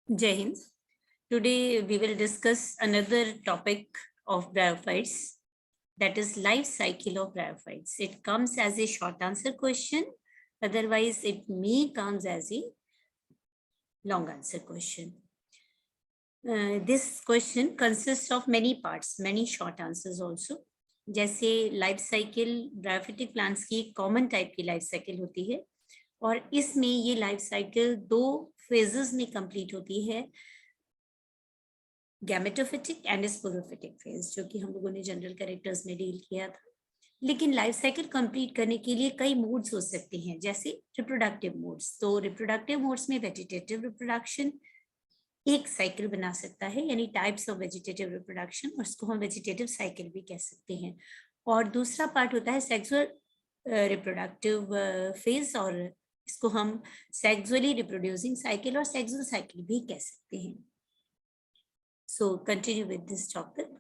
Jai Hind. Today we will discuss another topic of bryophytes, that is life cycle of bryophytes. It comes as a short answer question, otherwise it may comes as a long answer question. This question consists of many parts, many short answers also. जैसे life cycle bryophytic plants की common type की life cycle होती है और इसमें ये life cycle दो phases में कंप्लीट होती है, गैमेटोफिटिक एंड स्पोरोफिटिक फेज, जो कि हम लोगों ने जनरल कैरेक्टर्स में डील किया था। लेकिन लाइफ साइकिल कंप्लीट करने के लिए कई मोड्स हो सकते हैं, जैसे रिप्रोडक्टिव मोड्स। तो रिप्रोडक्टिव मोड्स में वेजिटेटिव रिप्रोडक्शन एक साइकिल बना सकता है, यानी टाइप्स ऑफ वेजिटेटिव रिप्रोडक्शन, और इसको हम वेजिटेटिव साइकिल भी कह सकते हैं। और दूसरा पार्ट होता है सेक्सुअल रिप्रोडक्टिव फेज, और इसको हम सेक्सुअली रिप्रोड्यूसिंग साइकिल और सेक्सुअल साइकिल भी कह सकते हैं। So continue with this topic.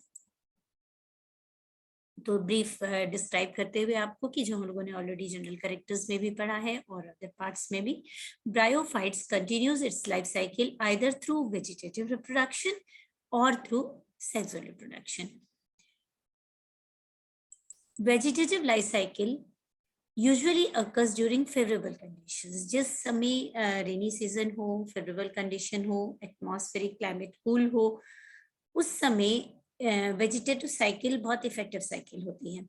तो ब्रीफ डिस्क्राइब करते हुए आपको कि जो हम लोगों ने ऑलरेडी जनरल कैरेक्टर्स में भी पढ़ा है और अदर पार्ट्स में भी, bryophytes continues its life cycle either through vegetative reproduction और through sexual reproduction. Vegetative life cycle usually occurs during favorable conditions। जिस समय रेनी सीजन हो, फेवरेबल कंडीशन हो, एटमॉस्फेरिक क्लाइमेट कूल हो, उस समय वेजिटेटिव साइकिल बहुत इफेक्टिव साइकिल होती है।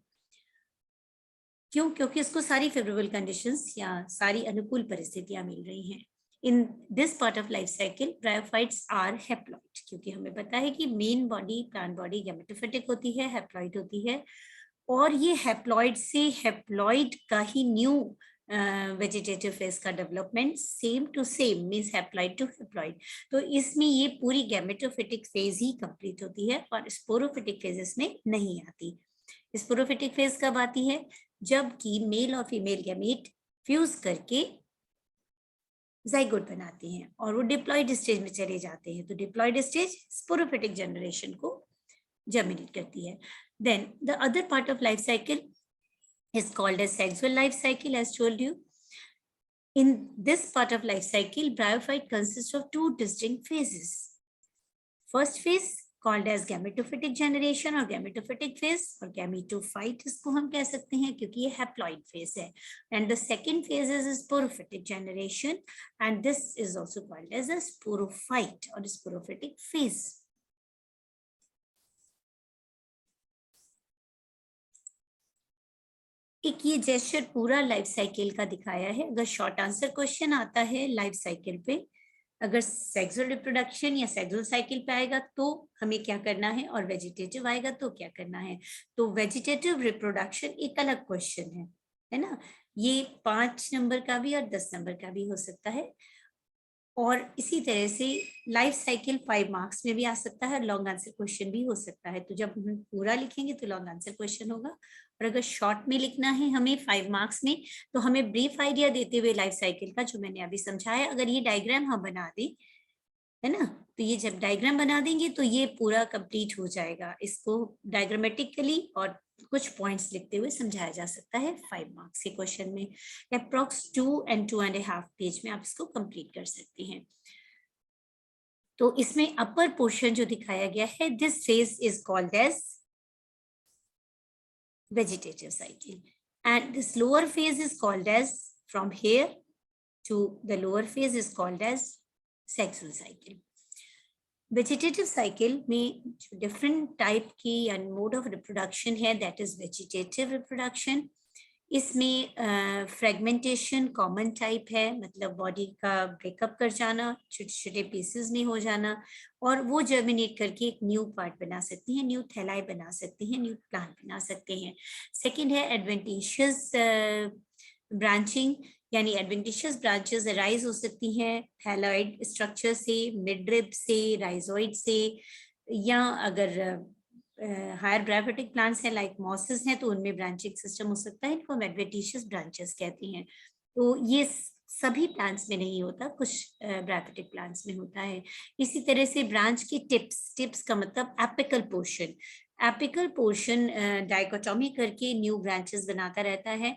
क्यों? क्योंकि इसको सारी फेवरेबल कंडीशंस या सारी अनुकूल परिस्थितियां मिल रही हैं। In this part of life cycle bryophytes are haploid, क्योंकि हमें पता है कि main body plant body gametophytic होती है, हैप्लॉइड होती है, और ये हैप्लॉइड से हैप्लॉइड का ही न्यू वेजिटेटिव फेज का development same to same means haploid to haploid. तो इसमें ये पूरी गैमेटोफिटिक फेज ही कंप्लीट होती है और स्पोरोफिटिक फेजेस में नहीं आती। स्पोरोफिटिक फेज कब आती है? जबकि मेल और फीमेल गैमेट फ्यूज करके जाइगोट बनाते हैं और वो डिप्लॉइड स्टेज में चले जाते हैं। तो डिप्लॉइड स्टेज स्पोरोफिटिक जनरेशन को germinate करती है। Then the other part of life cycle is called as sexual life cycle, as told you. In this part of life cycle, bryophyte consists of two distinct phases. First phase called as gametophytic generation or gametophytic phase, और gametophyte इसको हम कह सकते हैं क्योंकि ये haploid phase है। And the second phase is sporophytic generation, and this is also called as a sporophyte or sporophytic phase. एक ये जेस्चर पूरा लाइफ साइकिल का दिखाया है। अगर शॉर्ट आंसर क्वेश्चन आता है लाइफ साइकिल पे, अगर सेक्सुअल रिप्रोडक्शन या सेक्सुअल साइकिल पे आएगा तो हमें क्या करना है, और वेजिटेटिव आएगा तो क्या करना है। तो वेजिटेटिव रिप्रोडक्शन एक अलग क्वेश्चन है ना। ये 5 नंबर का भी और 10 नंबर का भी हो सकता है, और इसी तरह से लाइफ साइकिल 5 मार्क्स में भी आ सकता है, लॉन्ग आंसर क्वेश्चन भी हो सकता है। तो जब हम पूरा लिखेंगे तो लॉन्ग आंसर क्वेश्चन होगा, और अगर शॉर्ट में लिखना है हमें 5 मार्क्स में, तो हमें ब्रीफ आइडिया देते हुए लाइफ साइकिल का, जो मैंने अभी समझाया, अगर ये डायग्राम हम बना दें, है ना, तो ये जब डायग्राम बना देंगे तो ये पूरा कंप्लीट हो जाएगा। इसको डायग्रामेटिकली और कुछ पॉइंट्स लिखते हुए समझाया जा सकता है 5 मार्क्स के क्वेश्चन में। अप्रॉक्स 2 and 2.5 पेज में आप इसको कंप्लीट कर सकते हैं। तो इसमें अपर पोर्शन जो दिखाया गया है, this phase is called as vegetative cycle, and this lower phase is called as, from here to the lower phase is called as sexual cycle. Vegetative cycle में जो डिफरेंट टाइप की and mode of reproduction है, that is vegetative reproduction. इसमें fragmentation common type है, मतलब body का breakup कर जाना, छोटे छोटे पीसेस में हो जाना, और वो जर्मिनेट करके एक न्यू पार्ट बना सकती हैं, न्यू थैलाई बना सकते हैं, न्यू प्लांट बना सकते हैं। सेकेंड है एडवेंटिशियस ब्रांचिंग, यानी एडवेंटिशियस ब्रांचेस अराइज हो सकती हैं थैलॉइड स्ट्रक्चर से, मिडरिब से, राइजोइड से, या अगर हायर ब्रायोफिटिक प्लांट्स हैं लाइक मॉसेस हैं तो उनमें ब्रांचिंग सिस्टम हो सकता है, इनको हम एडवेंटिशियस ब्रांचेस कहते हैं। तो ये सभी प्लांट्स में नहीं होता, कुछ ब्रायोफिटिक प्लांट्स में होता है। इसी तरह से ब्रांच के टिप्स का मतलब apical portion, apical portion dichotomy करके न्यू ब्रांचेस बनाता रहता है,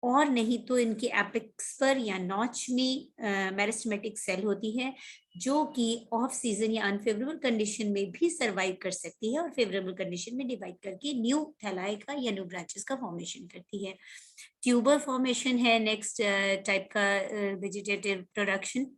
और नहीं तो इनके एपिक्स पर या नॉच में मेरिस्टेमेटिक सेल होती है, जो कि ऑफ सीजन या अनफेवरेबल कंडीशन में भी सर्वाइव कर सकती है और फेवरेबल कंडीशन में डिवाइड करके न्यू थैलाई का या न्यू ब्रांचेस का फॉर्मेशन करती है। ट्यूबर फॉर्मेशन है नेक्स्ट टाइप का वेजिटेटिव प्रोडक्शन।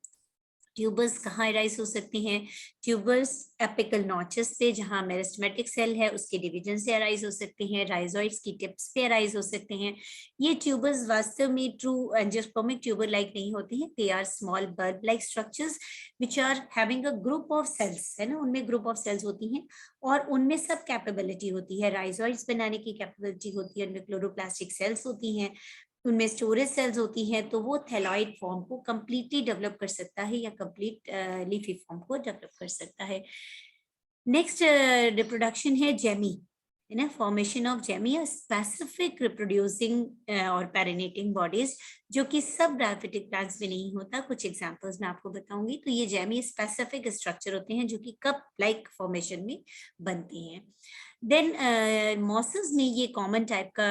ट्यूबर्स कहाँ अराइज हो सकते हैं? ट्यूबर्स एपिकल नॉचेस पे, जहाँ मेरिस्टेमेटिक सेल है उसके डिवीजन से अराइज हो सकते हैं। राइजोइड्स की टिप्स पे अराइज हो सकते हैं। ये ट्यूबर्स वास्तव में ट्रू एंजियोस्पर्मिक ट्यूबर लाइक नहीं होते हैं। They are small bulb like structures which are having a group of cells, है ना, उनमें ग्रुप ऑफ सेल्स होती हैं और उनमें सब कैपेबिलिटी होती है। राइजोइड्स बनाने की कैपेबिलिटी होती है, उनमें क्लोरोप्लास्टिक सेल्स होती हैं, उनमें स्टोरेज सेल्स होती हैं, तो वो थैलॉइड फॉर्म को कंप्लीटली डेवलप कर सकता है या कंप्लीट लीफी फॉर्म को डेवलप कर सकता है। नेक्स्ट रिप्रोडक्शन है जेमी, है ना, formation of Jamie, specific reproducing और पैरेनेटिंग बॉडीज, जो कि सब ब्रायोफिटिक प्लांट्स में नहीं होता। कुछ एग्जांपल्स मैं आपको बताऊंगी। तो ये जेमी स्पेसिफिक स्ट्रक्चर होते हैं जो कि कप लाइक फॉर्मेशन में बनते हैं। देन मॉसेस में ये कॉमन टाइप का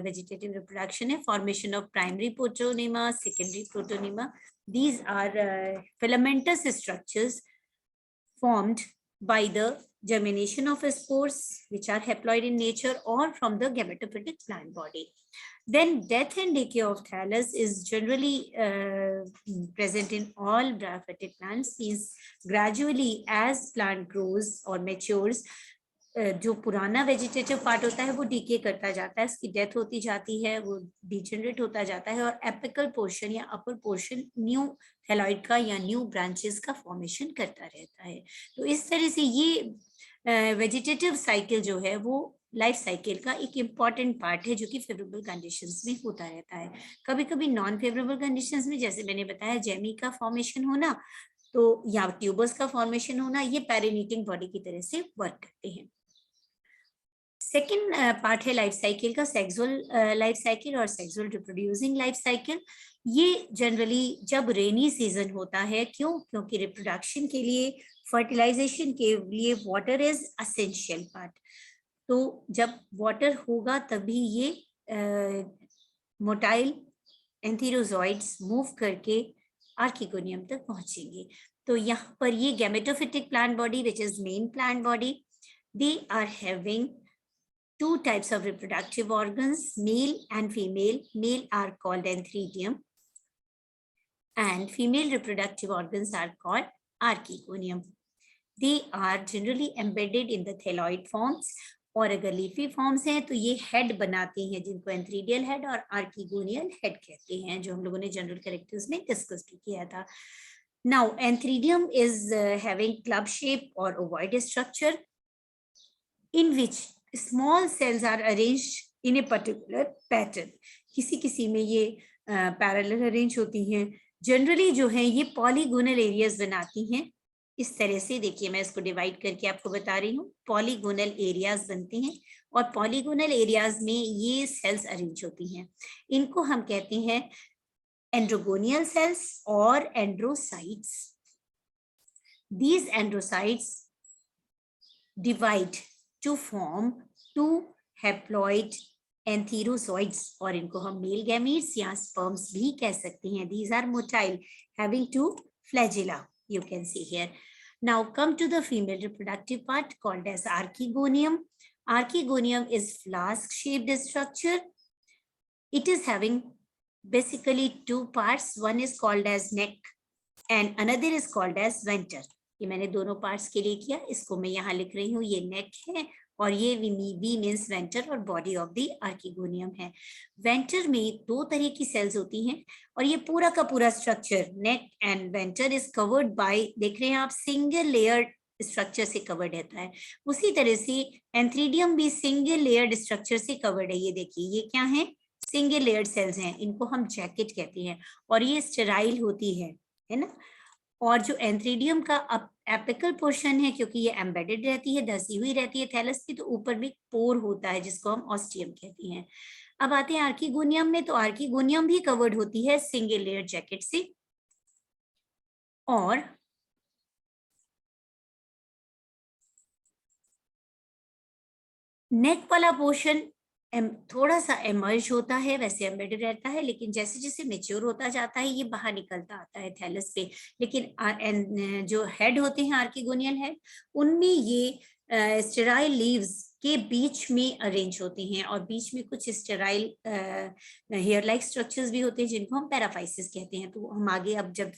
वेजिटेटिव रिप्रोडक्शन है, formation of primary protonema, secondary protonema. These are filamentous structures formed by the germination of spores which are haploid in nature or from the gametophytic plant body. Then death and decay of thallus is generally present in all bryophytic plants. Means gradually as plant grows or matures, जो पुराना vegetative part होता है वो DK करता जाता है, इसकी death होती जाती है, वो डिजेनरेट होता जाता है और एपिकल पोर्शन या अपर पोर्शन न्यू थैलॉइड का या न्यू ब्रांचेस का फॉर्मेशन करता रहता है। तो इस तरह से ये वेजिटेटिव साइकिल जो है वो लाइफ साइकिल का एक इम्पॉर्टेंट पार्ट है, जो कि फेवरेबल कंडीशंस में होता रहता है। कभी कभी नॉन फेवरेबल कंडीशंस में, जैसे मैंने बताया, जेमी का फॉर्मेशन होना तो या ट्यूबर्स का फॉर्मेशन होना, ये पैरेनिटिंग बॉडी की तरह से वर्क करते हैं। सेकेंड पार्ट है लाइफ साइकिल का, सेक्सुअल लाइफ साइकिल और सेक्सुअल रिप्रोड्यूसिंग लाइफ साइकिल। ये जनरली जब रेनी सीजन होता है, क्योंकि रिप्रोडक्शन के लिए, फर्टिलाइजेशन के लिए वाटर इज असेंशियल पार्ट। तो जब वाटर होगा तभी ये मोटाइल एंथीरोजॉइड्स मूव करके आर्किगोनियम तक पहुंचेंगे। तो यहाँ पर ये gametophytic plant body which is main plant body, they are having two types of reproductive organs, male and female. Male are called antheridium and female reproductive organs are called archegonium. They are generally embedded in the thalloid forms, और अगर leafy forms हैं तो ये head बनाते हैं, जिनको antheridial head और archegonial head कहते हैं, जो हम लोगों ने जनरल कैरेक्टर्स में डिस्कस भी किया था। Now antheridium is having club shape और ovoid structure in which small cells are arranged in a particular pattern. किसी किसी में ये पैरेलल अरेंज होती हैं। जनरली जो है ये पॉलीगोनल एरियाज बनाती हैं। इस तरह से देखिए, मैं इसको डिवाइड करके आपको बता रही हूँ। पॉलीगोनल एरियाज बनते हैं और पॉलीगोनल एरियाज में ये सेल्स अरेंज होती हैं। इनको हम कहते हैं एंड्रोगोनियल सेल्स और एंड्रोसाइट्स। These एंड्रोसाइट्स divide to form two haploid antherozoids, और इनको हम मेल गैमीट्स या स्पर्म्स भी कह सकते हैं। These are motile having two flagella, you can see here. Now come to the female reproductive part called as archegonium. Archegonium is flask shaped structure. It is having basically two parts. One is called as neck and another is called as venter. ये मैंने दोनों parts के लिए किया, इसको मैं यहाँ लिख रही हूँ। ये नेक है और ये वी मीन्स वेंटर और बॉडी ऑफ द आर्किगोनियम है। वेंटर में दो तरह की सेल्स होती हैं और ये पूरा का पूरा structure neck and venter is covered by, देख रहे हैं आप, सिंगल लेयर्ड स्ट्रक्चर से कवर्ड रहता है। उसी तरह से एंथ्रीडियम भी सिंगल लेयर्ड स्ट्रक्चर से कवर्ड है। ये देखिए, ये क्या है? सिंगल लेयर्ड सेल्स हैं, इनको हम जैकेट कहते हैं और ये स्टेराइल होती है ना। और जो एंथ्रीडियम का एपिकल पोर्शन है, क्योंकि ये एम्बेडेड रहती है, धसी हुई रहती है थैलस की, तो ऊपर भी पोर होता है जिसको हम ऑस्टियम कहते हैं। अब आते हैं आर्किगोनियम में, तो आर्किगोनियम भी कवर्ड होती है सिंगल लेयर जैकेट से। और नेक वाला पोर्शन थोड़ा सा एमर्ज होता है, वैसे एम्बेडेड रहता है, लेकिन जैसे जैसे मेच्योर होता जाता है ये बाहर निकलता आता है थैलस पे। लेकिन जो हेड होते हैं आर्किगोनियल हेड, उनमें ये स्टेराइल लीव्स के बीच में अरेंज होती हैं, और बीच में कुछ स्टेराइल हेयर लाइक स्ट्रक्चर्स भी होते हैं जिनको हम पैराफाइसिस कहते हैं। तो हम आगे अब जब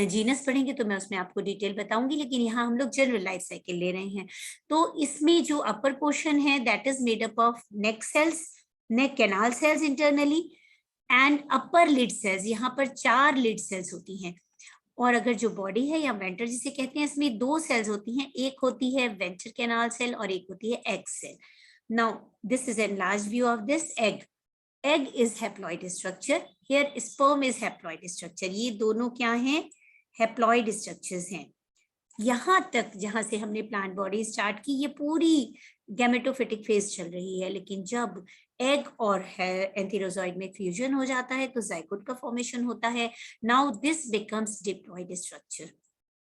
जीनस पढ़ेंगे तो मैं उसमें आपको डिटेल बताऊंगी, लेकिन यहाँ हम लोग जनरल लाइफ साइकिल ले रहे हैं। तो इसमें जो अपर पोर्शन है that is made up of neck cells, neck canal cells internally, and upper lid cells. यहाँ पर 4 लिड सेल्स होती हैं। और अगर जो बॉडी है या वेंटर जिसे कहते हैं, इसमें 2 सेल्स होती हैं, एक होती है वेंटर कैनाल सेल और एक होती है egg cell. Now this is an large view of this egg. Egg is haploid structure, here sperm is haploid structure. ये दोनों क्या हैं? हैप्लॉइड स्ट्रक्चर्स हैं। यहाँ तक जहां से हमने प्लांट बॉडी स्टार्ट की, ये पूरी गैमेटोफिटिक फेज चल रही है। लेकिन जब एग और एंथेरोजॉइड में फ्यूजन हो जाता है तो जाइगोट का फॉर्मेशन होता है। Now this becomes diploid structure,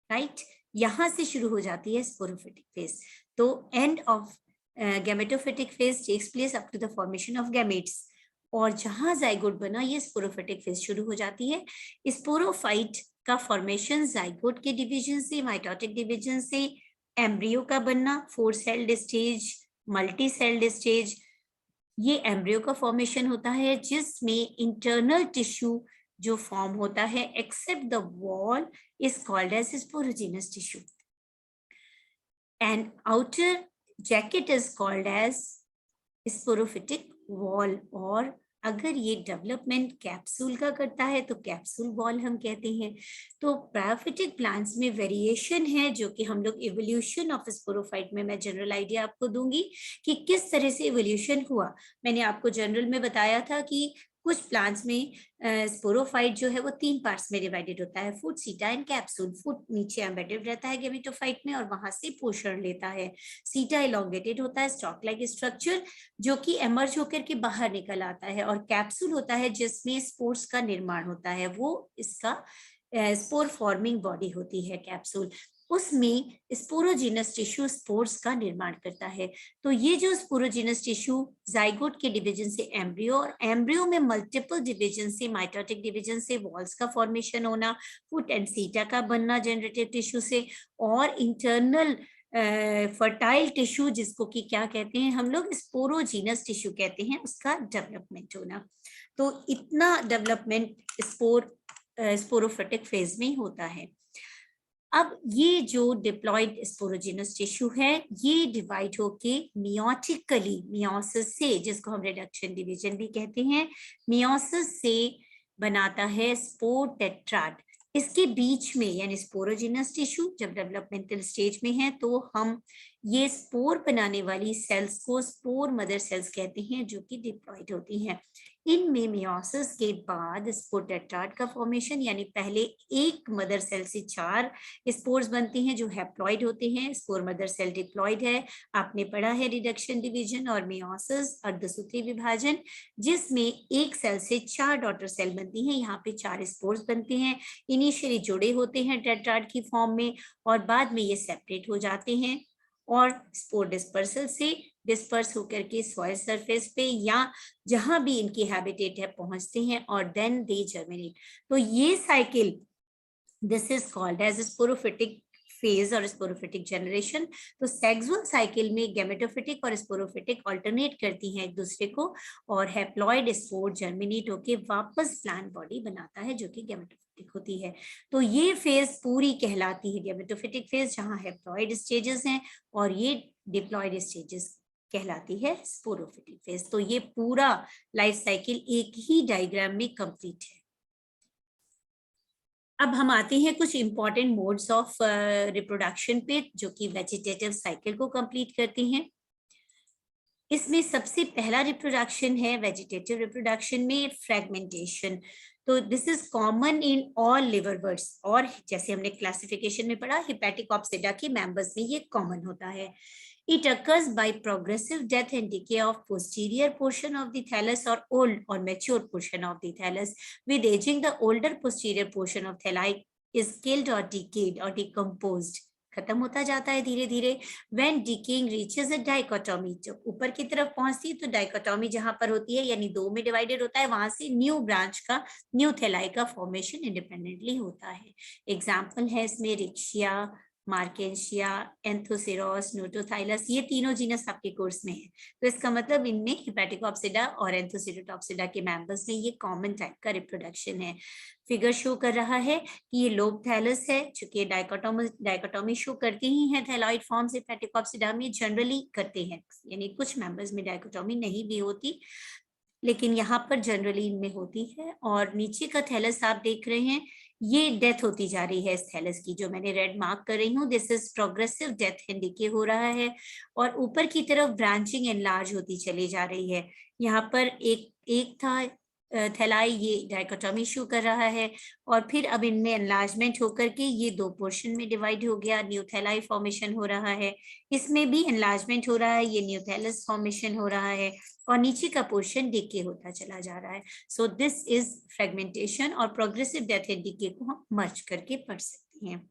right? यहां से शुरू हो जाती है स्पोरोफिटिक फेज। तो end of gametophytic phase takes place up to the formation of gametes, और जहां जाइगोट बना ये स्पोरोफिटिक फेज शुरू हो जाती है। स्पोरोफाइट का फॉर्मेशन जाइगोट के डिवीजन से, माइटोटिक डिवीजन से, एम्ब्रियो का बनना, 4 celled stage, multi celled stage, ये एम्ब्रियो का फॉर्मेशन होता है जिसमें इंटरनल टिश्यू जो फॉर्म होता है except the wall is called as sporogenous tissue, and outer jacket is called as sporophytic wall. और अगर ये डेवलपमेंट कैप्सूल का करता है तो कैप्सूल वॉल हम कहते हैं। तो ब्रायोफिटिक प्लांट्स में वेरिएशन है जो कि हम लोग इवोल्यूशन ऑफ स्पोरोफाइट में, मैं जनरल आइडिया आपको दूंगी कि किस तरह से इवोल्यूशन हुआ। मैंने आपको जनरल में बताया था कि कुछ प्लांट्स में स्पोरोफाइट जो है वो 3 पार्ट्स में डिवाइडेड होता है, फुट, सीटा एंड कैप्सूल। फुट नीचे एम्बेडेड रहता है गेमेटोफाइट में और वहां से पोषण लेता है। सीटा इलोंगेटेड होता है, स्टॉक लाइक स्ट्रक्चर जो कि एमर्ज होकर के बाहर निकल आता है, और कैप्सूल होता है जिसमें स्पोर्स का निर्माण होता है, वो इसका स्पोर फॉर्मिंग बॉडी होती है कैप्सूल। उसमें स्पोरोजिनस टिश्यू स्पोर्स का निर्माण करता है। तो ये जो स्पोरोजिनस टिश्यू जाइगोट के डिवीजन से एम्ब्रियो, और एम्ब्रियो में मल्टीपल डिवीजन से, माइटोटिक डिवीजन से वॉल्स का फॉर्मेशन होना, फुट एंड सीटा का बनना जनरेटिव टिश्यू से, और इंटरनल फर्टाइल टिश्यू जिसको कि क्या कहते हैं हम लोग, स्पोरोजिनस टिश्यू कहते हैं, उसका डेवलपमेंट होना। तो इतना डेवलपमेंट स्पोरोफिटिक फेज में होता है। अब ये जो डिप्लॉइड स्पोरोजिनस टिश्यू है ये डिवाइड होके मियोटिकली, मियोसिस से, जिसको हम रिडक्शन डिवीजन भी कहते हैं, मियोसिस से बनाता है स्पोर टेट्राड। इसके बीच में यानी स्पोरोजिनस टिश्यू जब डेवलपमेंटल स्टेज में है तो हम ये स्पोर बनाने वाली सेल्स को स्पोर मदर सेल्स कहते हैं जो कि डिप्लॉइड होती हैं। इनमें मियोसिस के बाद स्पोर टेट्राड का फॉर्मेशन, यानी पहले एक मदर सेल से 4 स्पोर्स बनते हैं जो हैप्लॉइड होते हैं, स्पोर मदर सेल डिप्लॉइड है। आपने पढ़ा है रिडक्शन डिवीजन और मियोसिस अर्धसूत्री विभाजन, जिसमें एक सेल से 4 डॉटर सेल बनती हैं। यहाँ पे 4 स्पोर्स बनते हैं, इनिशियली जुड़े होते हैं टेट्राड की फॉर्म में और बाद में ये सेपरेट हो जाते हैं और स्पोर डिस्पर्सल से डिस्पर्स होकर के सॉइल सरफेस पे या जहां भी इनकी हैबिटेट है पहुंचते हैं और देन दे जर्मिनेट। तो ये cycle, this is called as sporophytic phase और स्पोरोफिटिक जनरेशन। तो सेक्सुअल साइकिल में गैमेटोफिटिक और स्पोरोफिटिक अल्टरनेट करती हैं एक दूसरे को, और हैप्लॉइड स्पोर जर्मिनेट होके वापस प्लांट बॉडी बनाता है जो कि गैमेटोफिटिक होती है। तो ये फेज पूरी कहलाती है गैमेटोफिटिक फेज, जहां हैप्लॉइड स्टेजेस हैं, और ये डिप्लॉइड स्टेजेस कहलाती है स्पोरोफिटिक फेज। तो ये पूरा लाइफ साइकिल एक ही डायग्राम में कंप्लीट है। अब हम आते हैं कुछ इंपॉर्टेंट मोड्स ऑफ रिप्रोडक्शन पे जो कि वेजिटेटिव साइकिल को कंप्लीट करती हैं। इसमें सबसे पहला रिप्रोडक्शन है वेजिटेटिव रिप्रोडक्शन में फ्रेगमेंटेशन। तो this is common in all liverworts, और जैसे हमने क्लासिफिकेशन में पढ़ा हिपैटिकोप्सिडा के मेंबर्स में ये कॉमन होता है। It occurs by progressive death and decay of posterior portion of the thallus or old or mature portion of the thallus. With aging, the older posterior portion of thalli is killed or decayed or decomposed. खत्म होता जाता है धीरे धीरे। When decaying reaches a dichotomy, जब ऊपर की तरफ पहुंचती है तो डाइकोटोमी जहां पर होती है यानी दो में डिवाइडेड होता है, वहां से न्यू ब्रांच का, न्यू थैलाई का फॉर्मेशन इंडिपेंडेंटली होता है। एग्जाम्पल है इसमें रिक्शिया, मार्केशिया, एंथोसेरोस, नोटोथाइलस, ये तीनों जीनस आपके कोर्स में है। तो इसका मतलब इनमें हिपैटिकोप्सिडा और एंथोसेरोटोप्सिडा के मेंबर्स में ये कॉमन टाइप का रिप्रोडक्शन है। फिगर शो कर रहा है कि ये लोब थैलस है, चूंकि डाइकोटोमी शो करते ही है थैलॉइड फॉर्म्स हिपैटिकोप्सिडा में जनरली करते हैं, यानी कुछ मेंबर्स में डाइकोटोमी नहीं भी होती, लेकिन यहाँ पर जनरली इनमें होती है। और नीचे का थैलस आप देख रहे हैं, ये डेथ होती जा रही है इस थैलस की, जो मैंने रेड मार्क कर रही हूँ, this is progressive death and decay हो रहा है। और ऊपर की तरफ ब्रांचिंग एनलार्ज होती चली जा रही है। यहाँ पर एक था थैलाई, ये डाइकोटोमी शो कर रहा है, और फिर अब इनमें एनलार्जमेंट होकर के ये दो पोर्शन में डिवाइड हो गया, न्यू थैलाई फॉर्मेशन हो रहा है। इसमें भी एनलार्जमेंट हो रहा है, ये न्यू थैलस फॉर्मेशन हो रहा है, और नीचे का पोर्शन डिके होता चला जा रहा है। सो दिस इज फ्रेगमेंटेशन, और प्रोग्रेसिव डेथ एंड डिके को हम मर्ज करके पढ़ सकते हैं।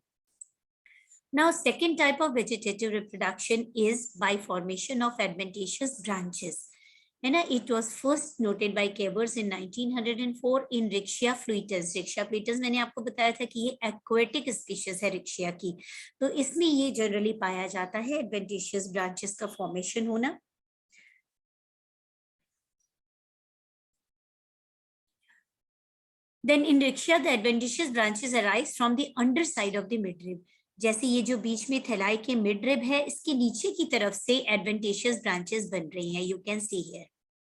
Now, second type of vegetative reproduction is by formation of adventitious branches. है ना, it was first noted by Kebers in 1904 in Rixia fluitus. Rixia fluitus मैंने आपको बताया था कि ये aquatic species है रिक्शिया की, तो इसमें ये जनरली पाया जाता है adventitious branches का formation होना। Then in Rixia, the adventitious branches arise from the underside of the midrib. जैसे ये जो बीच में थैलाई के मिडरिब है, इसके नीचे की तरफ से एडवेंटेशियस ब्रांचेस बन रही हैं, यू कैन सी हियर,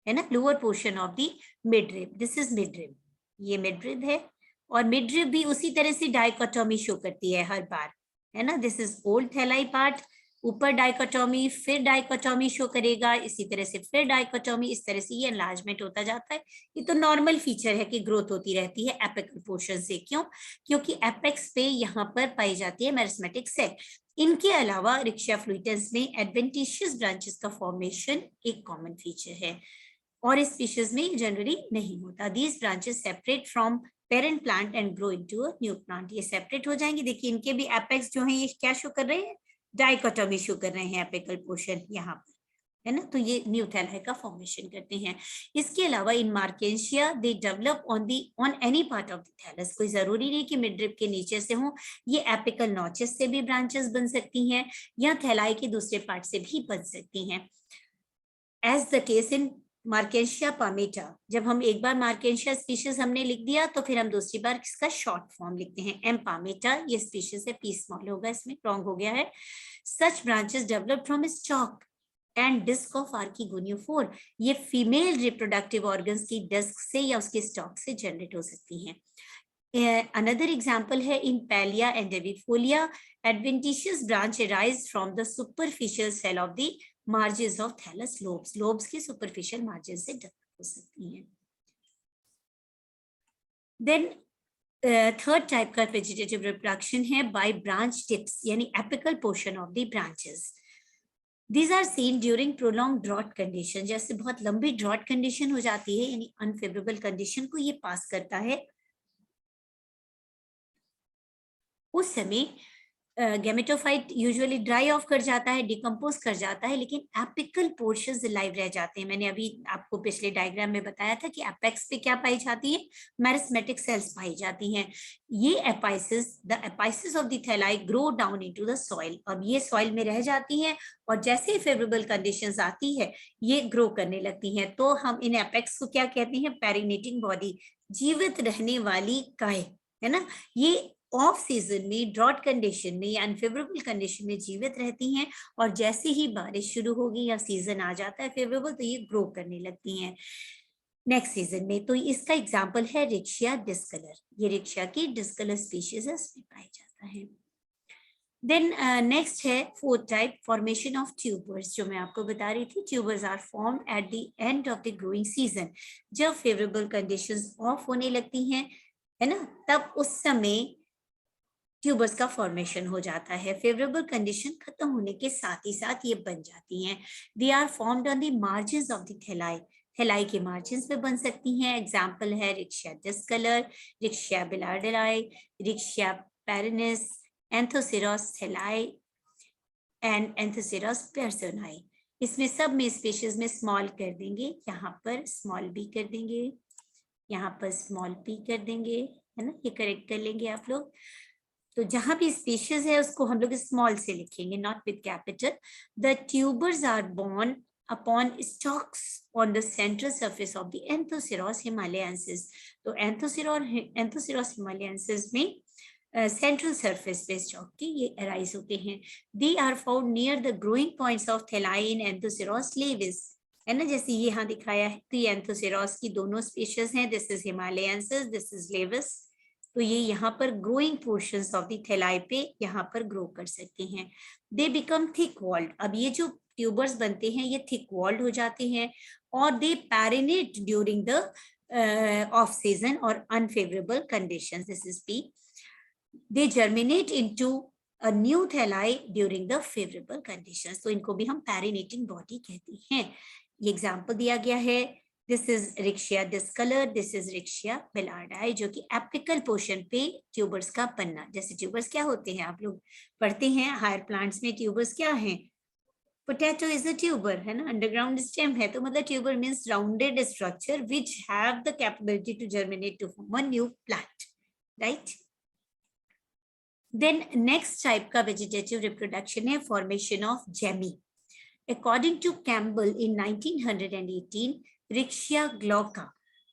है ना, lower portion of the midrib, this is midrib, ये मिडरिब है। और मिडरिब भी उसी तरह से डाइकोटोमी शो करती है हर बार, है ना, दिस इज ओल्ड थैलाई पार्ट, ऊपर डाइकोटोमी, फिर डाइकोटोमी शो करेगा, इसी तरह से फिर डाइकोटोमी, इस तरह से ये एनलार्जमेंट होता जाता है। ये तो नॉर्मल फीचर है कि ग्रोथ होती रहती है एपिकल पोर्शन से। क्यों? क्योंकि एपेक्स पे यहाँ पर पाई जाती है मेरिस्मेटिक सेल। इनके अलावा रिक्शिया फ्लूइटस में एडवेंटिशियस ब्रांचेस का फॉर्मेशन एक कॉमन फीचर है, और इस स्पीशीज में जनरली नहीं होता। These branches separate from parent plant and grow into a new plant. ये सेपरेट हो जाएंगे, देखिए इनके भी एपेक्स जो है ये क्या शो कर रहे हैं, डाइकोटोमी शो कर रहे हैं एपिकल पोर्शन यहाँ पर, है ना, तो ये न्यू थैलाई का फॉर्मेशन करते हैं। इसके अलावा इन मार्केशिया they develop on any part of the thallus, कोई जरूरी नहीं कि मिडरिब के नीचे से हो, ये एपिकल नॉचेस से भी ब्रांचेस बन सकती हैं, या थैलाई के दूसरे पार्ट से भी बन सकती हैं। एज द केस इन मार्केशिया पामेटा, जब हम एक बार मार्केशिया स्पीशीज हमने लिख दिया तो फिर हम दूसरी बार इसका शॉर्ट फॉर्म लिखते हैं एम पामेटा, ये स्पीशीज है, पी स्मॉल होगा, इसमें रॉन्ग हो गया है। Such branches develop from stalk and disc of archegoniophore, ये फीमेल रिप्रोडक्टिव ऑर्गन्स की डिस्क से या उसके स्टॉक से जनरेट हो सकती हैं। Another example है in Pallia and Devifolia, adventitious branch arise from the superficial cell of the margins of thallus lobes. Lobes की superficial margins से develop हो सकती हैं। Then third type का vegetative reproduction है by branch tips, यानी apical portion of the branches. These are seen during prolonged drought condition, जैसे बहुत लंबी drought condition हो जाती है, यानी unfavorable condition को ये पास करता है, उस समय गैमेटोफाइट यूजुअली ड्राई ऑफ कर जाता है, डिकम्पोज कर जाता है, लेकिन एपिकल पोर्शंस लाइव रह जाते हैं। मैंने अभी आपको पिछले डायग्राम में बताया था कि एपेक्स पे क्या पाई जाती है, मेरिस्मेटिक सेल्स पाई जाती हैं। ये apices, the apices of the thalli grow down into the soil, अब ये सॉइल में रह जाती हैं, और जैसे ही फेवरेबल कंडीशंस आती है ये ग्रो करने लगती हैं। तो हम इन एपेक्स को क्या कहते हैं, पेरिनेटिंग बॉडी, जीवित रहने वाली काय, है ना, ये ऑफ सीजन में, ड्रॉट कंडीशन में या अनफेवरेबल कंडीशन में जीवित रहती हैं, और जैसे ही बारिश शुरू होगी या सीजन आ जाता है फेवरेबल तो ये ग्रो करने लगती हैं नेक्स्ट सीजन में। तो इसका एग्जांपल है रिक्शिया डिस्कलर, ये रिक्शिया की डिस्कलर स्पीशीज में पाया जाता है। देन नेक्स्ट है fourth type, formation of tubers, जो मैं आपको बता रही थी। Tubers are form at the end of the growing season, जब फेवरेबल कंडीशंस ऑफ होने लगती हैं, है ना, तब उस समय ट्यूबर्स का फॉर्मेशन हो जाता है। फेवरेबल कंडीशन खत्म होने के साथ ही साथ ये बन जाती हैं। They are formed on the margins of the thalli, thalli के मार्जिन्स पे बन सकती हैं। एग्जाम्पल है Riccia discolor, Riccia billardierei, Riccia perennis, Anthoceros thalli, and Anthoceros personae. इसमें सब में स्पेशीज में स्मॉल कर देंगे, यहाँ पर स्मॉल बी कर देंगे, यहाँ पर स्मॉल पी कर देंगे, है ना, ये करेक्ट कर लेंगे आप लोग। तो जहां भी स्पीशीज है उसको हम लोग स्मॉल से लिखेंगे, not with capital. The tubers are borne upon stalks on the central surface of the Anthoceros himalayensis. तो एंथोसेरॉस हिमालयंसिस में सेंट्रल सरफेस पे स्टॉक के ये अराइज होते हैं। They are found near the growing points of thalli in Anthoceros laevis, है ना, जैसे ये यहाँ दिखाया है। तो ये एंथोसेरॉस की दोनों स्पीशीज हैं, this is himalayensis, this is laevis. तो ये यहाँ पर growing portions of the thalli पे यहाँ पर ग्रो कर सकते हैं। दे बिकम थिक वॉल्ड, अब ये जो ट्यूबर्स बनते हैं ये थिक वॉल्ड हो जाते हैं, और दे पैरिनेट ड्यूरिंग द ऑफ सीजन और unfavourable conditions, this is P. They germinate into a new thalli during the favorable conditions. तो इनको भी हम perinating body कहते हैं। ये एग्जाम्पल दिया गया है, this is Riccia discolor, this is Riccia billardierei, जो कि एपिकल पोर्शन पे ट्यूबर्स का बनना। जैसे ट्यूबर्स क्या होते हैं, आप लोग पढ़ते हैं हायर प्लांट्स में, ट्यूबर्स क्या हैं, पोटैटो इज अ ट्यूबर, है ना, अंडरग्राउंड स्टेम है, तो मतलब tuber means rounded structure which have the capability to germinate to form a new plant, right. Then next type का vegetative reproduction है formation of gemmy. According to Campbell in 1918, Rixia glauca,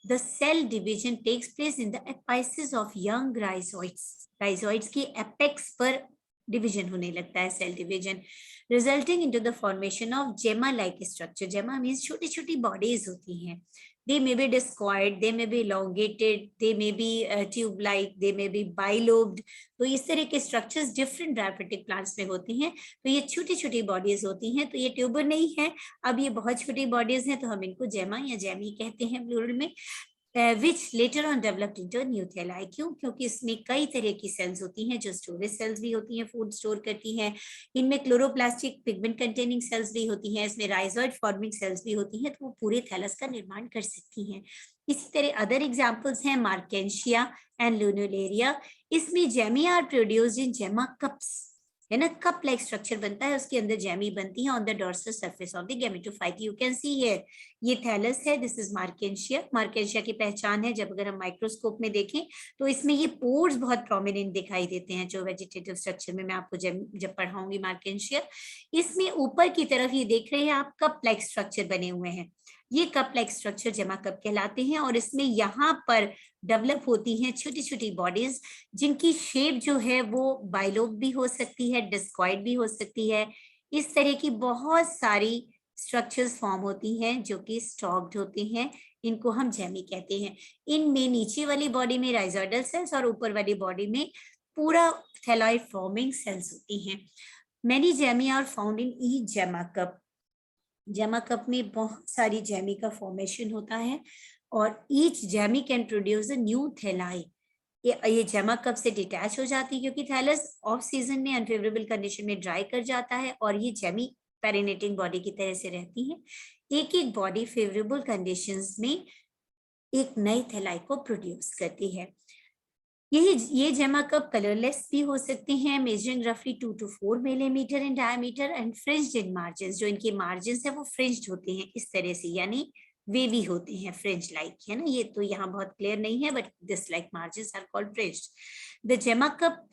the cell division takes place in the apices of young rhizoids. Rhizoids की apex पर division होने लगता है, cell division, resulting into the formation of gemma-like structure. Gemma means छोटी छोटी bodies होती हैं. They may be discoid, they may be elongated, they may be tube-like, they may be bilobed. तो इस तरह के स्ट्रक्चर्स डिफरेंट डायफिटिक प्लांट्स में होती हैं। तो ये छोटी छोटी बॉडीज होती हैं, तो ये ट्यूबर नहीं है, अब ये बहुत छोटी बॉडीज हैं, तो हम इनको जेमा या जेमी कहते हैं प्लूरल में। which later on developed into a new thalli. क्यों? क्योंकि इसमें कई तरह की सेल्स होती हैं, जो स्टोरेज सेल्स भी होती हैं, फूड स्टोर करती हैं, इनमें क्लोरोप्लास्टिक पिगमेंट कंटेनिंग सेल्स भी होती हैं, इसमें राइजोइड फॉर्मिंग सेल्स भी होती हैं, तो वो पूरे थैलस का निर्माण कर सकती हैं। इसी तरह अदर एग्जाम्पल्स हैं मार्केंशिया एंड लूनुलेरिया। इसमें जेमी आर प्रोड्यूस्ड इन जेमा कप्स, है ना, कप लाइक स्ट्रक्चर बनता है, उसके अंदर जेमी बनती है on the dorsal surface of the gametophyte. You can see here, ये थैलस है, दिस इज मार्केंशिया। मार्केंशिया की पहचान है, जब अगर हम माइक्रोस्कोप में देखें तो इसमें ये पोर्स बहुत प्रोमिनेंट दिखाई देते हैं, जो वेजिटेटिव स्ट्रक्चर में मैं आपको जब पढ़ाऊंगी मार्केंशिया। इसमें ऊपर की तरफ ये देख रहे हैं आप, कप लाइक स्ट्रक्चर बने हुए हैं, ये कप लाइक स्ट्रक्चर जेमा कप कहलाते हैं, और इसमें यहाँ पर डेवलप होती हैं छोटी छोटी बॉडीज, जिनकी शेप जो है वो बाइलोब भी हो सकती है, डिस्कॉइड भी हो सकती है। इस तरह की बहुत सारी स्ट्रक्चर्स फॉर्म होती हैं जो कि स्टॉक्ड होते हैं, इनको हम जेमी कहते हैं। इनमें नीचे वाली बॉडी में राइजोइडल सेल्स और ऊपर वाली बॉडी में पूरा थैलॉइड फॉर्मिंग सेल्स होती हैं। Many gemmae are found in each gemma cup. Gemma cup में बहुत सारी जेमी का फॉर्मेशन होता है, और each gemmae can produce a new thalli. ये जेमा कप से डिटैच हो जाती है, क्योंकि थैलस ऑफ सीजन में अनफेवरेबल कंडीशन में ड्राई कर जाता है, और ये जेमी पेरिनेटिंग बॉडी की तरह से रहती है। एक एक बॉडी फेवरेबल कंडीशंस में एक नई थैलाई को प्रोड्यूस करती है। ये जेमा कप कलरलेस भी हो सकते हैं, मेजरिंग रफली 2 to 4 millimetre in diameter and fringed in margins. जो इनके मार्जिन्स है वो फ्रिंज्ड होते हैं इस तरह से, यानी वेवी होते हैं, फ्रिंज लाइक, है ना। ये तो यहाँ बहुत क्लियर नहीं है, but this like margins are called fringed. The gemma cup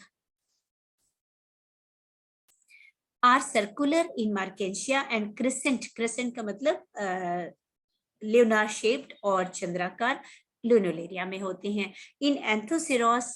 are circular in Marchantia and crescent, crescent का मतलब ल्यूनार शेप्ड और चंद्राकार लूनुलेरिया में होते हैं। इन एंथोसेरॉस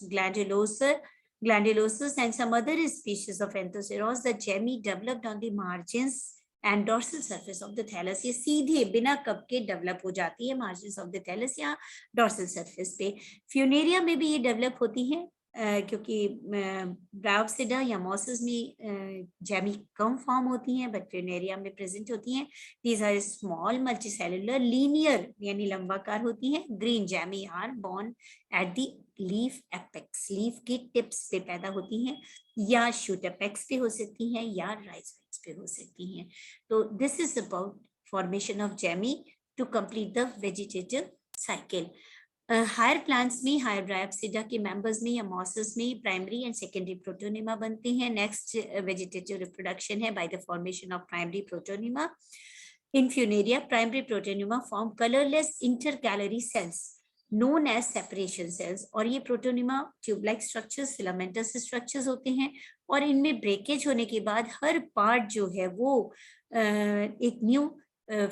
glandulosus and some other species of Anthoceros, the gemmy developed on the margins and dorsal surface of the thallus. ये सीधे बिना cup के डेवलप हो जाती है margins of the thallus या dorsal surface पे। फ्यूनेरिया में भी ये डेवलप होती है, क्योंकि ब्रायोप्सिडा या मॉसेस में जेमी कम फॉर्म होती हैं, बट फ्यूनेरिया में प्रेजेंट होती हैं। These are small multicellular linear, यानी लंबाकार होती हैं। Green gemmae are born at the leaf apex, leaf के टिप्स पे पैदा होती हैं, या शूट एपेक्स पे हो सकती हैं, या राइजोइड्स पे हो सकती हैं। तो this is about formation of gemmae to complete the vegetative cycle. Higher plants में, हायर ब्रायोप्सिडा के मेंबर्स में या मॉसेस में प्राइमरी एंड सेकेंडरी प्रोटोनिमा बनते हैं. नेक्स्ट वेजिटेटिव रिप्रोडक्शन है by the formation of primary protonema. In Funaria primary protonema form colourless intercalary cells known as separation cells, और ये protonema tube like structures, filamentous structures होते हैं, और इनमें breakage होने के बाद हर पार्ट जो है वो एक न्यू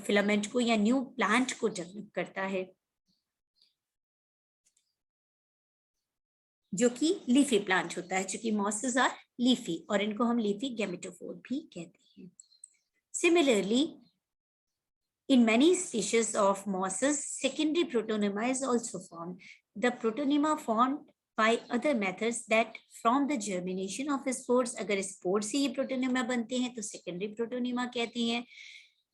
फिलामेंट को या न्यू प्लांट को डेवलप करता है, जो कि लीफी प्लांट होता है, क्योंकि मॉसेस आर लीफी और इनको हम लीफी गैमेटोफोर भी कहते हैं. Similarly, in many species of mosses, secondary protonema is also formed. The protonema formed by other methods that from the germination of spores. अगर spores से ये protonema बनते हैं तो secondary protonema कहते हैं.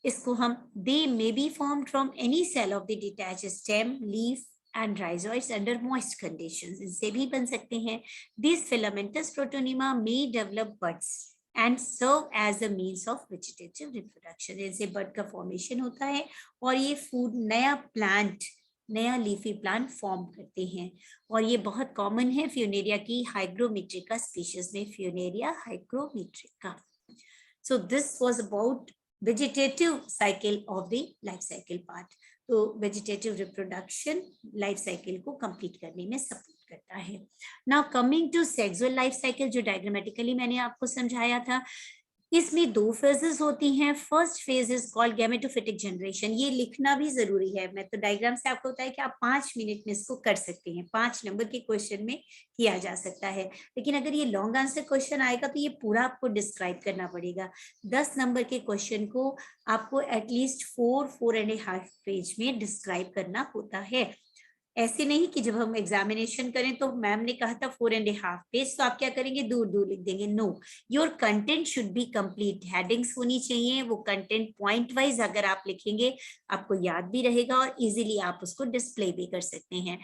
इसको हम they may be formed from any cell of the detached stem, leaf and rhizoids under moist conditions. इनसे भी बन सकते हैं. These filamentous protonema may develop buds and serve as a means of vegetative reproduction. जैसे बड का formation होता है और ये फूड नया प्लांट, नया लीफी प्लांट फॉर्म करते हैं, और ये बहुत कॉमन है फ्यूनेरिया की हाइग्रोमेट्रिका स्पीशीज में, Funaria hygrometrica. So this was about vegetative cycle of the life cycle part. तो वेजिटेटिव रिप्रोडक्शन लाइफ साइकिल को कंप्लीट करने में सपोर्ट करता है. Now coming to sexual life cycle, जो डायग्रामेटिकली मैंने आपको समझाया था, इसमें 2 फेजेस होती हैं. First phase is called gametophytic generation. ये लिखना भी जरूरी है. मैं तो डायग्राम से आपको बताया कि आप 5 मिनट में इसको कर सकते हैं. 5 नंबर के क्वेश्चन में किया जा सकता है, लेकिन अगर ये लॉन्ग आंसर क्वेश्चन आएगा तो ये पूरा आपको डिस्क्राइब करना पड़ेगा. 10 नंबर के क्वेश्चन को आपको एटलीस्ट 4.5 पेज में डिस्क्राइब करना होता है. ऐसे नहीं कि जब हम एग्जामिनेशन करें तो मैम ने कहा था 4.5 पेज, तो आप क्या करेंगे, दूर दूर लिख देंगे. No, your content should be complete. Headings होनी चाहिए. वो कंटेंट पॉइंट वाइज अगर आप लिखेंगे आपको याद भी रहेगा और इजीली आप उसको डिस्प्ले भी कर सकते हैं.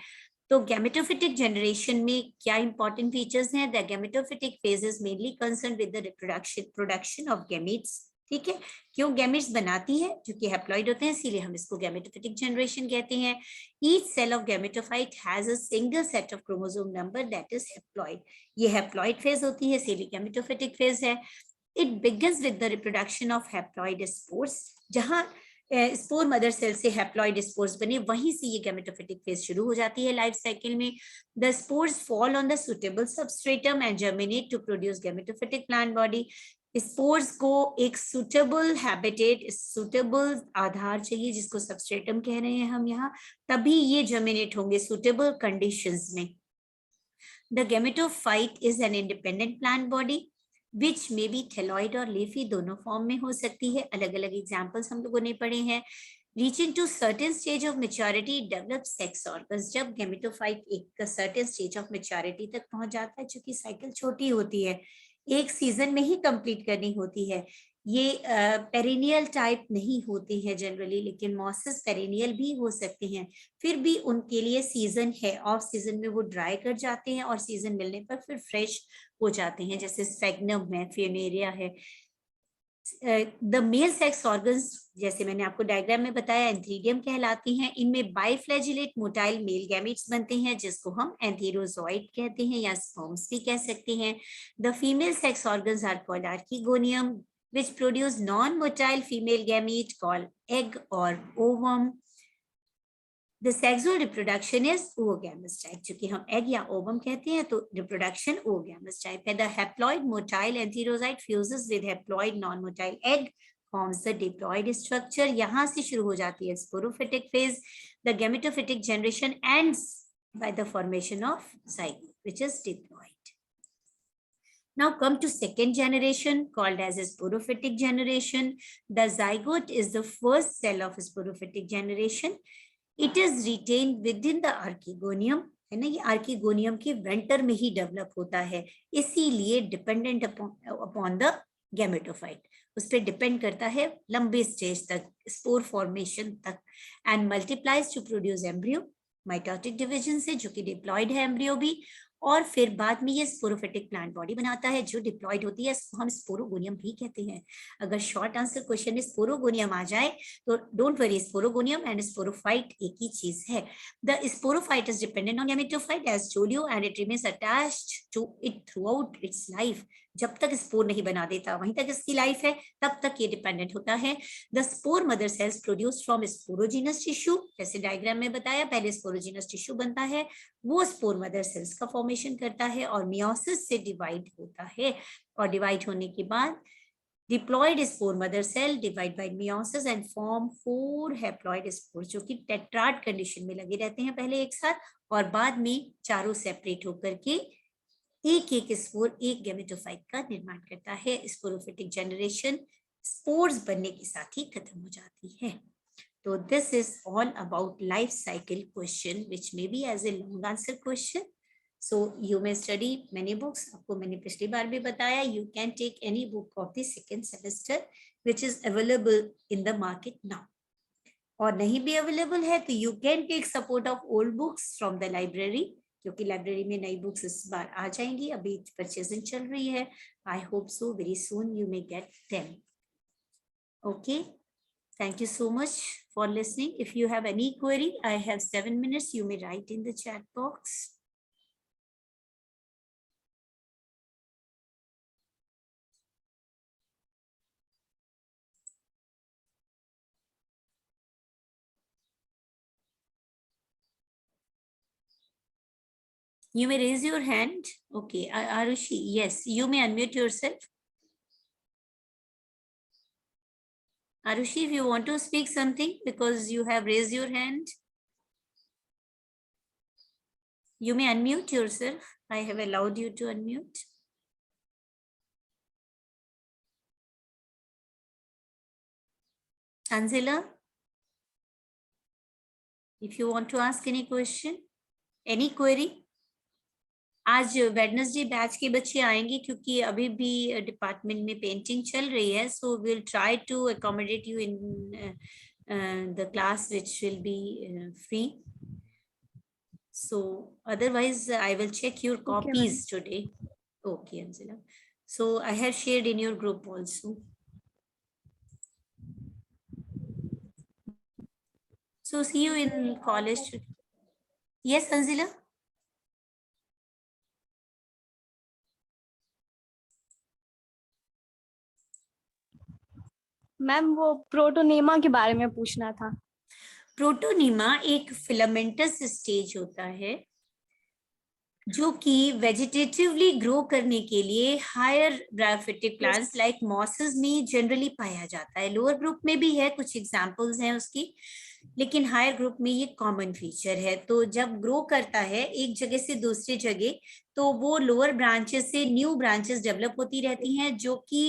तो गैमेटोफिटिक जनरेशन में क्या इंपॉर्टेंट फीचर्स हैं? The gametophytic phase is mainly concern with the production of gametes. ठीक है, क्यों गैमेट्स बनाती है? जो कि हैप्लॉइड होते हैं, इसीलिए हम इसको गैमेटोफिटिक जनरेशन कहते हैं. Each cell of gametophyte has a single set of chromosome number that is haploid. ये हैप्लॉइड फेज होती है, इसीलिए गैमेटोफिटिक फेज है. It begins with the reproduction of haploid spores. जहां स्पोर मदर सेल से haploid spores बने, वहीं से ये गैमेटोफिटिक फेज शुरू हो जाती है लाइफ साइकिल में. The spores fall on the suitable substratum and germinate to produce gametophytic plant body. Spores को एक सुटेबल हैबिटेट, सुटेबल आधार चाहिए, जिसको सबस्ट्रेटम कह रहे हैं हम यहाँ, तभी ये जर्मिनेट होंगे सुटेबल कंडीशंस में. The gametophyte is an independent plant body which may B thalloid और लीफी, दोनों फॉर्म में हो सकती है. अलग अलग एग्जाम्पल्स हम लोगों ने पढ़े हैं. Reaching to certain stage of maturity, it develops sex organs. जब गैमेटोफाइट एक certain stage of maturity तक पहुंच जाता है, चूंकि साइकिल छोटी होती है, एक सीजन में ही कंप्लीट करनी होती है. ये पेरिनियल टाइप नहीं होती है जनरली, लेकिन मॉसेस पेरिनियल भी हो सकते हैं. फिर भी उनके लिए सीजन है. ऑफ सीजन में वो ड्राई कर जाते हैं और सीजन मिलने पर फिर फ्रेश हो जाते हैं, जैसे स्फेग्नम है, फ्यूनेरिया है. द मेल सेक्स ऑर्गन्स, जैसे मैंने आपको डायग्राम में बताया, एंथीरियम कहलाती हैं. इनमें बाइफ्लैजिलेट मोटाइल मेल गैमेट्स बनते हैं, जिसको हम एंथीरोजॉइड कहते हैं या स्पर्म्स भी कह सकते हैं. The female sex organs are called archegonium, which produce non-motile female gamete called egg or ovum. The sexual reproduction is oogamous type. चूंकि हम egg या ovum कहते हैं, तो reproduction oogamous type है. The haploid motile enterocyte fuses with haploid non-motile egg, forms the diploid structure. यहाँ से शुरू हो जाती है sporophytic phase. The gametophytic generation ends by the formation of zygote, which is diploid. Now come to second generation, called as a sporophytic generation. The zygote is the first cell of sporophytic generation. It is retained within the archegonium, है ना, ये archegonium के vendor में ही develop होता है, इसीलिए dependent upon the gametophyte. उस पर डिपेंड करता है लंबे स्टेज तक, स्पोर फॉर्मेशन तक. And multiplies to produce embryo, mitotic division से, जो कि डिप्लॉइड है एम्ब्रियो भी, और फिर बाद में ये स्पोरोफिटिक प्लांट बॉडी बनाता है जो डिप्लॉयड होती है, इसको हम स्पोरोगोनियम भी कहते हैं। अगर शॉर्ट आंसर क्वेश्चन में स्पोरोगोनियम आ जाए तो don't worry, sporogonium and sporophyte एक ही चीज है। The sporophyte is dependent on gametophyte as told you and it remains attached to it throughout its life. जब तक स्पोर नहीं बना देता वहीं तक इसकी लाइफ है, तब तक ये डिपेंडेंट होता है। The spore mother cells produce from sporogenous tissue, जैसे डायग्राम में बताया पहले स्पोरोजिनस टिश्यू बनता है, वो स्पोर मदर सेल्स का फॉर्मेशन करता है और मियोसिस से डिवाइड होता है, और डिवाइड होने के बाद diploid spore mother cell divide by meiosis and form 4 haploid spore, जो कि टेट्राड कंडीशन में लगे रहते हैं पहले एक साथ, और बाद में चारों सेपरेट होकर के एक एक स्पोर एक गैमेटोफाइट का निर्माण करता है। स्पोरोफिटिक जनरेशन स्पोर्स बनने के साथ ही खत्म हो जाती है। तो this is all about life cycle question which may be as a long answer question. So you may study many books, आपको मैंने पिछली बार भी बताया, you can take any book of the second semester which is available in the market now, और नहीं भी available है तो you can take support of old books from the library, क्योंकि लाइब्रेरी में नई बुक्स इस बार आ जाएंगी, अभी परचेजिंग चल रही है। I hope so very soon you may get them. Okay, thank you so much for listening. If you have any query, I have 7 minutes, you may write in the chat box. You may raise your hand. Okay, Arushi, yes, you may unmute yourself. Arushi, if you want to speak something because you have raised your hand, you may unmute yourself. I have allowed you to unmute. Anzila, if you want to ask any question, any query. आज Wednesday batch के बच्चे आएंगे क्योंकि अभी भी department में painting चल रही है, so will try to accommodate you in the class which will be free, so otherwise I will check your copies today. Okay, Anjala, so I have shared in your group also. So see you in college today. Yes, Anjala. Ma'am वो protonema के बारे में पूछना था. Protonema एक filamentous stage होता है जो कि वेजिटेटिवली ग्रो करने के लिए higher bryophytic plants like mosses में जनरली पाया जाता है. लोअर ग्रुप में भी है, कुछ एग्जांपल्स हैं उसकी, लेकिन हायर ग्रुप में ये कॉमन फीचर है. तो जब ग्रो करता है एक जगह से दूसरी जगह, तो वो लोअर ब्रांचेस से न्यू ब्रांचेस डेवलप होती रहती हैं जो कि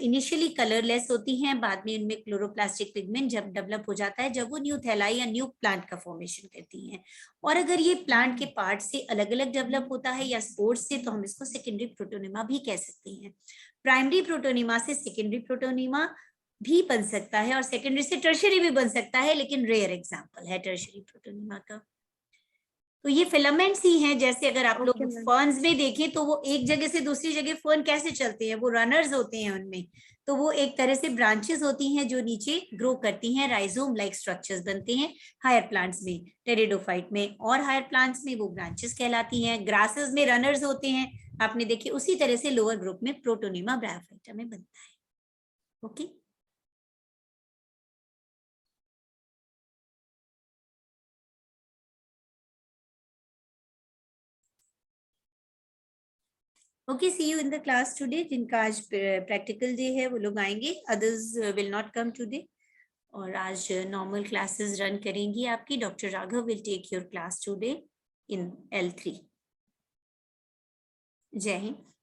इनिशियली कलरलेस होती हैं, बाद में इनमें क्लोरोप्लास्टिक पिगमेंट जब डेवलप हो जाता है, जब वो न्यू थैलाई या न्यू प्लांट का फॉर्मेशन करती हैं. और अगर ये प्लांट के पार्ट से अलग अलग डेवलप होता है या स्पोर्स से, तो हम इसको सेकेंडरी प्रोटोनीमा भी कह सकते हैं. प्राइमरी प्रोटोनीमा से सेकेंडरी प्रोटोनीमा भी बन सकता है और सेकेंडरी से टर्शियरी भी बन सकता है, लेकिन रेयर एग्जांपल है टर्शियरी प्रोटोनीमा का. तो ये फिलामेंट्स ही हैं. जैसे अगर आप लोग फर्न्स में देखें तो वो एक जगह से दूसरी जगह फर्न कैसे चलते हैं, वो रनर्स होते हैं उनमें, तो वो एक तरह से ब्रांचेस होती हैं जो नीचे ग्रो करती हैं, राइजोम लाइक स्ट्रक्चर्स बनते हैं हायर प्लांट्स में, टेरिडोफाइट में, और हायर प्लांट्स में वो ब्रांचेस कहलाती हैं. ग्रासेस में रनर्स होते हैं, आपने देखे. उसी तरह से लोअर ग्रुप में प्रोटोनीमा ब्रायोफाइटा में बनता है. Okay, okay, see you in the class today. जिनका आज प्रैक्टिकल डे है वो लोग आएंगे, others will not come today. और आज नॉर्मल क्लासेस रन करेंगी आपकी. Doctor Raghav will take your class today in L3. जय हिंद.